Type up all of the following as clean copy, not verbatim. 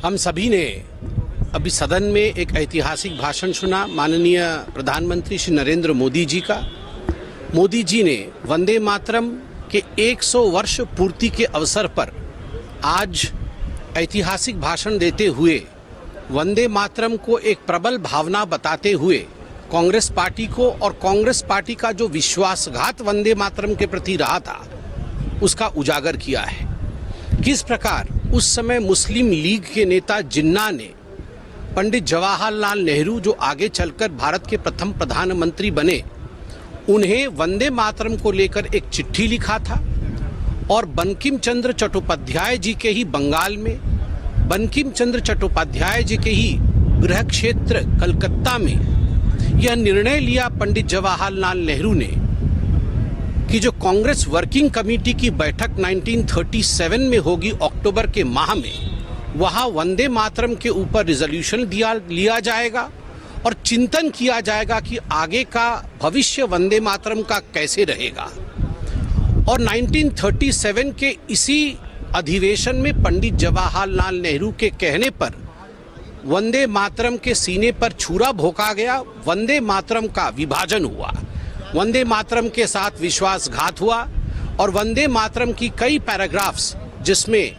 हम सभी ने अभी सदन में एक ऐतिहासिक भाषण सुना माननीय प्रधानमंत्री श्री नरेंद्र मोदी जी का। मोदी जी ने वंदे मातरम के 100 वर्ष पूर्ति के अवसर पर आज ऐतिहासिक भाषण देते हुए वंदे मातरम को एक प्रबल भावना बताते हुए कांग्रेस पार्टी को और कांग्रेस पार्टी का जो विश्वासघात वंदे मातरम के प्रति रहा था उसका उजागर किया है। किस प्रकार उस समय मुस्लिम लीग के नेता जिन्ना ने पंडित जवाहरलाल नेहरू, जो आगे चलकर भारत के प्रथम प्रधानमंत्री बने, उन्हें वंदे मातरम को लेकर एक चिट्ठी लिखा था और बंकिम चंद्र चट्टोपाध्याय जी के ही बंगाल में, बंकिम चंद्र चट्टोपाध्याय जी के ही गृह क्षेत्र कलकत्ता में यह निर्णय लिया पंडित जवाहरलाल नेहरू ने कि जो कांग्रेस वर्किंग कमेटी की बैठक 1937 में होगी अक्टूबर के माह में, वहां वंदे मातरम के ऊपर रिजोल्यूशन लिया जाएगा और चिंतन किया जाएगा कि आगे का भविष्य वंदे मातरम का कैसे रहेगा। और 1937 के इसी अधिवेशन में पंडित जवाहरलाल नेहरू के कहने पर वंदे मातरम के सीने पर छुरा भोंका गया, वंदे मातरम का विभाजन हुआ, वंदे मातरम के साथ विश्वासघात हुआ और वंदे मातरम की कई पैराग्राफ्स जिसमें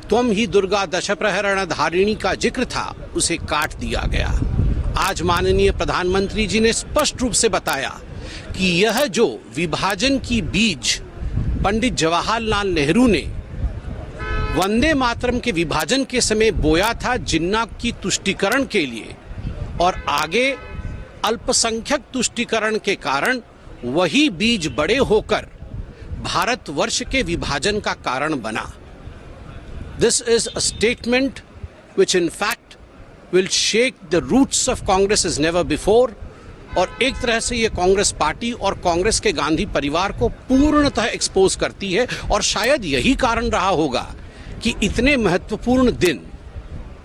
त्वम ही दुर्गा दश प्रहरण धारिणी का जिक्र था उसे काट दिया गया। आज माननीय प्रधानमंत्री जी ने स्पष्ट रूप से बताया कि यह जो विभाजन की बीज पंडित जवाहरलाल नेहरू ने वंदे मातरम के विभाजन के समय बोया था जिन्ना की तुष्टीकरण के लिए, और आगे अल्पसंख्यक तुष्टीकरण के कारण वही बीज बड़े होकर भारतवर्ष के विभाजन का कारण बना। This is a statement which in fact will shake the roots of Congress as never before, और एक तरह से ये कांग्रेस पार्टी और कांग्रेस के गांधी परिवार को पूर्णतः एक्सपोज करती है। और शायद यही कारण रहा होगा कि इतने महत्वपूर्ण दिन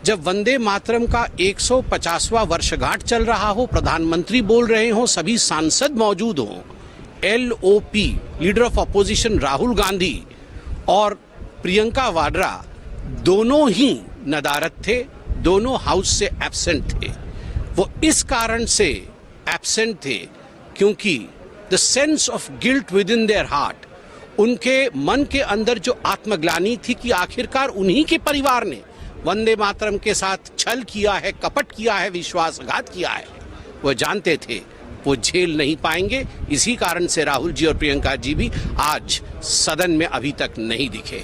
जब वंदे मातरम का 150वां वर्षगांठ चल रहा हो, प्रधानमंत्री बोल रहे हो, सभी सांसद मौजूद हों, LOP leader of opposition Rahul Gandhi और प्रियंका वाड्रा दोनों ही नदारत थे, दोनों हाउस से एब्सेंट थे। वो इस कारण से एब्सेंट थे क्योंकि the sense of guilt with in their heart, उनके मन के अंदर जो आत्मग्लानि थी कि आखिरकार उन्हीं के परिवार ने वंदे मातरम के साथ छल किया है, कपट किया है, विश्वासघात किया है, वो जानते थे वो झेल नहीं पाएंगे। इसी कारण से राहुल जी और प्रियंका जी भी आज सदन में अभी तक नहीं दिखे।